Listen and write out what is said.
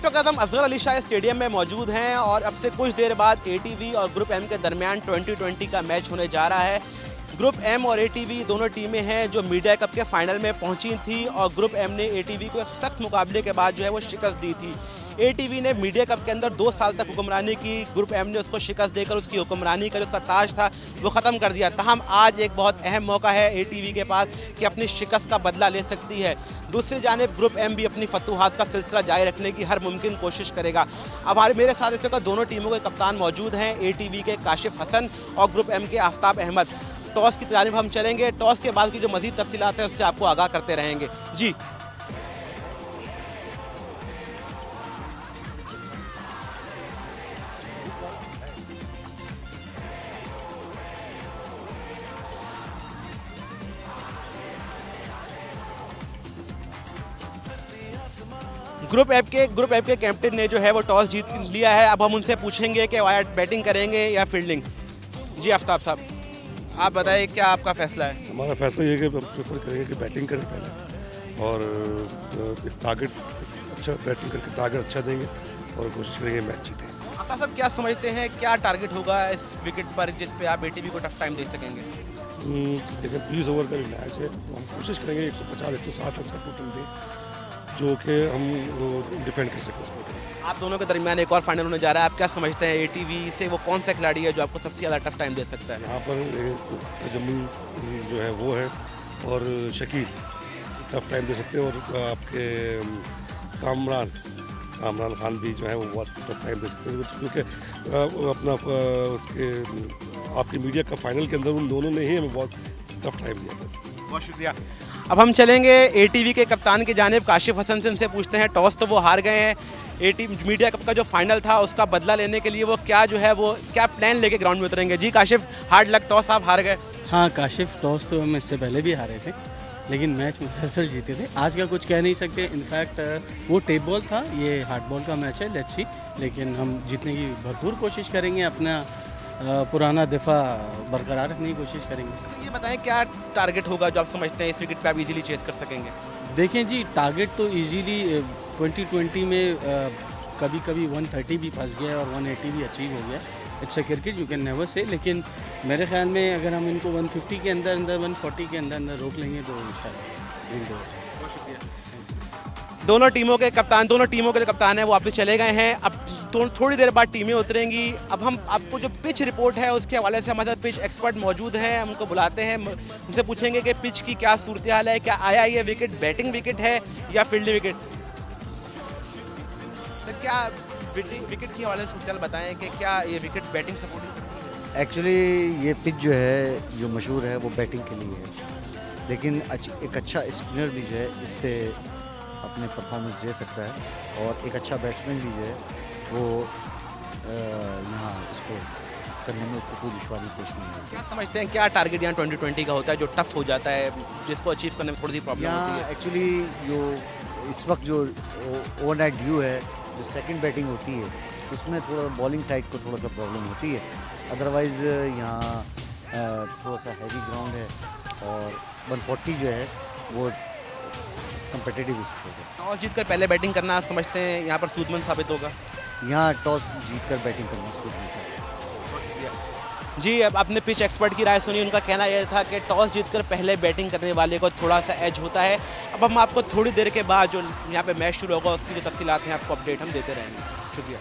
इस वक्त हम असगर अली शाह स्टेडियम में मौजूद हैं और अब से कुछ देर बाद एटीवी और ग्रुप एम के दरमियान 2020 का मैच होने जा रहा है। ग्रुप एम और एटीवी दोनों टीमें हैं जो मीडिया कप के फाइनल में पहुंची थी और ग्रुप एम ने एटीवी को एक सख्त मुकाबले के बाद जो है वो शिकस्त दी थी। एटीवी ने मीडिया कप के अंदर 2 साल तक हुक्मरानी की, ग्रुप एम ने उसको शिकस्त देकर उसकी हुक्मरानी कर उसका ताज था वो ख़त्म कर दिया। ताहम आज एक बहुत अहम मौका है एटीवी के पास कि अपनी शिकस्त का बदला ले सकती है। दूसरी जानिब ग्रुप एम भी अपनी फतूहात का सिलसिला जारी रखने की हर मुमकिन कोशिश करेगा। अब मेरे साथ इस वक्त दोनों टीमों के कप्तान मौजूद हैं, एटीवी के काशिफ हसन और ग्रुप एम के आफ्ताब अहमद। टॉस की जानिब हम चलेंगे, टॉस के बाद की जो मज़ीद तफसीलात है उससे आपको आगाह करते रहेंगे। जी ग्रुप एफ के कैप्टन ने जो है वो टॉस जीत लिया है। अब हम उनसे पूछेंगे कि वह बैटिंग करेंगे या फील्डिंग। जी आफ्ताब साहब, आप बताएं क्या आपका फैसला है? हमारा फैसला ये है कि प्रेफर करेंगे कि बैटिंग करें पहले और टारगेट अच्छा बैटिंग करके टारगेट अच्छा देंगे और कोशिश करेंगे मैच जीतें। आफ्ताब साहब क्या समझते हैं क्या टारगेट होगा इस विकेट पर जिस पे आप एटीवी को टफ टाइम दे सकेंगे? देखिए 20 ओवर का मैच है तो हम कोशिश करेंगे 150-160 रन टोटल दें जो कि हम डिफेंड कर सकें उस टोटल। आप दोनों के दरमियान एक और फाइनल होने जा रहा है, आप क्या समझते हैं एटीवी से वो कौन सा खिलाड़ी है जो आपको सबसे ज़्यादा टफ टाइम दे सकता है? यहाँ पर तजम्मुल जो है वो है और शकील टफ टाइम दे सकते हैं और आपके कामरान खान भी जो है वो बहुत टफ टाइम दे सकते हैं क्योंकि अपना उसके आपकी मीडिया का फाइनल के अंदर उन दोनों ने ही हमें बहुत टफ टाइम दिया था। बहुत शुक्रिया। अब हम चलेंगे एटीवी के कप्तान की जानिब काशिफ हसन से, उनसे पूछते हैं टॉस तो वो हार गए हैं, एटीवी मीडिया कप का जो फाइनल था उसका बदला लेने के लिए वो क्या प्लान लेके ग्राउंड में उतरेंगे? जी काशिफ, हार्ड लक, टॉस आप हार गए। हाँ काशिफ, टॉस तो हम इससे पहले भी हारे थे लेकिन मैच मुसलसल जीते थे। आज का कुछ कह नहीं सकते, इनफैक्ट वो टेप बॉल था, ये हार्ड बॉल का मैच है, लेट्स सी। लेकिन हम जीतने की भरपूर कोशिश करेंगे, अपना पुराना दिफा बरकरार रखने की कोशिश करेंगे। तो ये बताएं क्या टारगेट होगा जो आप समझते हैं इस विकेट पे आप इजीली चेस कर सकेंगे? देखें जी, टारगेट तो इजीली 2020 में कभी कभी 130 भी फंस गया और 180 भी अचीव हो गया। It's a cricket, you can never say. लेकिन मेरे ख्याल में अगर हम इनको 150 के अंदर 140 के अंदर रोक लेंगे तो इंशाल्लाह। बहुत शुक्रिया। दोनों टीमों के कप्तान हैं वो वापस चले गए हैं। अब थोड़ी देर बाद टीमें उतरेंगी। अब हम आपको जो पिच रिपोर्ट है उसके हवाले से हमारे साथ पिच एक्सपर्ट मौजूद हैं, हम उनको बुलाते हैं, उनसे पूछेंगे कि पिच की क्या सूरत हाल है, क्या आया ये विकेट बैटिंग विकेट है या फील्डिंग विकेट? तो क्या विकेट की हवाले से सूरत हाल बताएं कि क्या ये विकेट बैटिंग सपोर्टिंग करती है? एक्चुअली ये पिच जो है जो मशहूर है वो बैटिंग के लिए है, लेकिन एक अच्छा स्पिनर भी जो है इस पर अपने परफॉर्मेंस दे सकता है और एक अच्छा बैट्समैन भी जो है वो यहाँ इसको करने में उसको कोई दुश्वारी पेश नहीं है। क्या समझते हैं क्या टारगेट यहाँ 2020 का होता है जो टफ हो जाता है, जिसको अचीव करने में थोड़ी सी प्रॉब्लम होती है? एक्चुअली जो इस वक्त जो ओवरनाइट ड्यू है, जो सेकंड बैटिंग होती है उसमें थोड़ा बॉलिंग साइड को थोड़ा सा प्रॉब्लम होती है। अदरवाइज़ यहाँ थोड़ा सा हैवी ग्राउंड है और 140 जो है वो कम्पिटिटिव होगा। टॉस जीतकर पहले बैटिंग करना आप समझते हैं यहाँ पर सूदमंद साबित होगा? यहाँ टॉस जीतकर बैटिंग करना सूदमंद साबित। जी, अब आपने पिच एक्सपर्ट की राय सुनी, उनका कहना यह था कि टॉस जीतकर पहले बैटिंग करने वाले को थोड़ा सा एज होता है। अब हम आपको थोड़ी देर के बाद जो यहाँ पे मैच शुरू होगा उसकी जो तफसीलात हैं आपको अपडेट हम देते रहेंगे। शुक्रिया।